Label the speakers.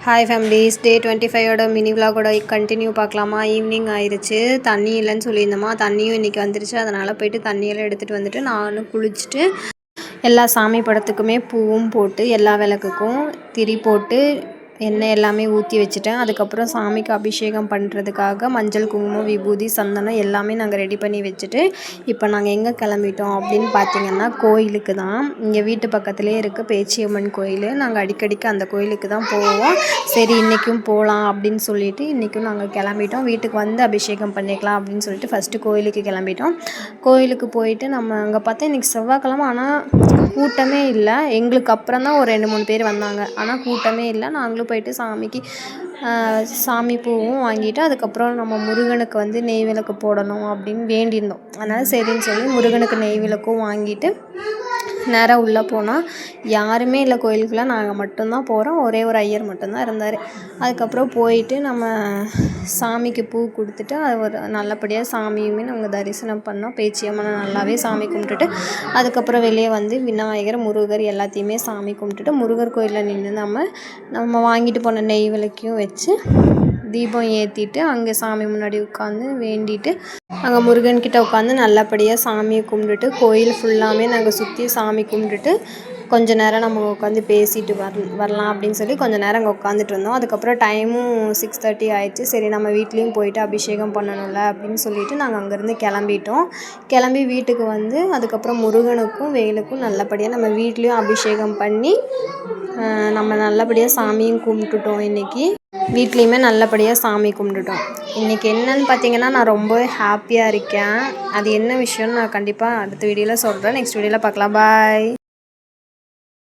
Speaker 1: Hi families, டே 25ஓட mini விலாகோட continue பார்க்கலாமா? Evening ஆயிடுச்சு. தண்ணி இல்லைன்னு சொல்லியிருந்தோமா, தண்ணியும் இன்றைக்கி வந்துருச்சு. அதனால் போய்ட்டு தண்ணியெல்லாம் எடுத்துகிட்டு வந்துட்டு நானும் குளிச்சுட்டு எல்லா சாமி படத்துக்குமே பூவும் போட்டு எல்லா விளக்குக்கும் திரி போட்டு எண்ணெய் எல்லாமே ஊற்றி வச்சுட்டேன். அதுக்கப்புறம் சாமிக்கு அபிஷேகம் பண்ணுறதுக்காக மஞ்சள், குங்குமம், விபூதி, சந்தனம் எல்லாமே நாங்கள் ரெடி பண்ணி வச்சுட்டு இப்போ நாங்கள் எங்கே கிளம்பிட்டோம் அப்படின்னு பார்த்திங்கன்னா கோயிலுக்கு தான். இங்கே வீட்டு பக்கத்துலேயே இருக்குது பேச்சியம்மன் கோயில். நாங்கள் அடிக்கடிக்கு அந்த கோயிலுக்கு தான் போவோம். சரி இன்றைக்கும் போகலாம் அப்படின்னு சொல்லிட்டு இன்றைக்கும் நாங்கள் கிளம்பிட்டோம். வீட்டுக்கு வந்து அபிஷேகம் பண்ணிக்கலாம் அப்படின்னு சொல்லிட்டு ஃபஸ்ட்டு கோயிலுக்கு கிளம்பிட்டோம். கோயிலுக்கு போயிட்டு நம்ம அங்கே பார்த்தா இன்றைக்கி செவ்வாய்க்கிழமை, ஆனால் கூட்டமே இல்லை. எங்களுக்கு அப்புறம் தான் ஒரு 2-3 பேர் வந்தாங்க, ஆனால் கூட்டமே இல்லை. நாங்களும் போயிட்டு சாமிக்கு சாமி பூவும் வாங்கிட்டு அதுக்கப்புறம் நம்ம முருகனுக்கு வந்து நெய் விளக்கு போடணும் அப்படின்னு வேண்டியிருந்தோம். அதனால் சரின்னு சொல்லி முருகனுக்கு நெய் விளக்கும் வாங்கிட்டு நேராக உள்ளே போனால் யாருமே இல்லை கோயிலுக்குள்ளே. நாங்கள் மட்டும்தான் போகிறோம். ஒரே ஒரு ஐயர் மட்டும்தான் இருந்தார். அதுக்கப்புறம் போயிட்டு நம்ம சாமிக்கு பூ கொடுத்துட்டு அது ஒரு நல்லபடியாக சாமியுமே நாங்கள் தரிசனம் பண்ணோம். பேச்சியம்மனை நல்லாவே சாமி கும்பிட்டுட்டு அதுக்கப்புறம் வெளியே வந்து விநாயகர், முருகர் எல்லாத்தையுமே சாமி கும்பிட்டுட்டு முருகர் கோயிலில் நின்று நம்ம வாங்கிட்டு போன நெய் விளக்கையும் வச்சு தீபம் ஏற்றிட்டு அங்கே சாமி முன்னாடி உட்காந்து வேண்டிட்டு அங்கே முருகன்கிட்ட உட்காந்து நல்லபடியாக சாமியை கும்பிட்டுட்டு கோயில் ஃபுல்லாமே நாங்கள் சுற்றி சாமி கும்பிட்டுட்டு கொஞ்சம் நேரம் நம்ம உட்காந்து பேசிட்டு வரலாம் அப்படின்னு சொல்லி கொஞ்சம் நேரம் அங்கே உட்காந்துட்டு இருந்தோம். அதுக்கப்புறம் டைமும் 6:30 ஆயிடுச்சு. சரி நம்ம வீட்லேயும் போயிட்டு அபிஷேகம் பண்ணணும்ல அப்படின்னு சொல்லிட்டு நாங்கள் அங்கேருந்து கிளம்பி வீட்டுக்கு வந்து அதுக்கப்புறம் முருகனுக்கும் வேலுக்கும் நல்லபடியாக நம்ம வீட்லேயும் அபிஷேகம் பண்ணி நம்ம நல்லபடியாக சாமியும் கும்பிட்டுட்டோம். இன்றைக்கி வீட்லேயுமே நல்லபடியாக சாமி கும்பிட்டுட்டோம். இன்றைக்கி என்னன்னு பார்த்தீங்கன்னா நான் ரொம்ப ஹாப்பியாக இருக்கேன். அது என்ன விஷயம்னு நான் கண்டிப்பாக அடுத்த வீடியோவில் சொல்கிறேன். நெக்ஸ்ட் வீடியோவில் பார்க்கலாம். பாய்.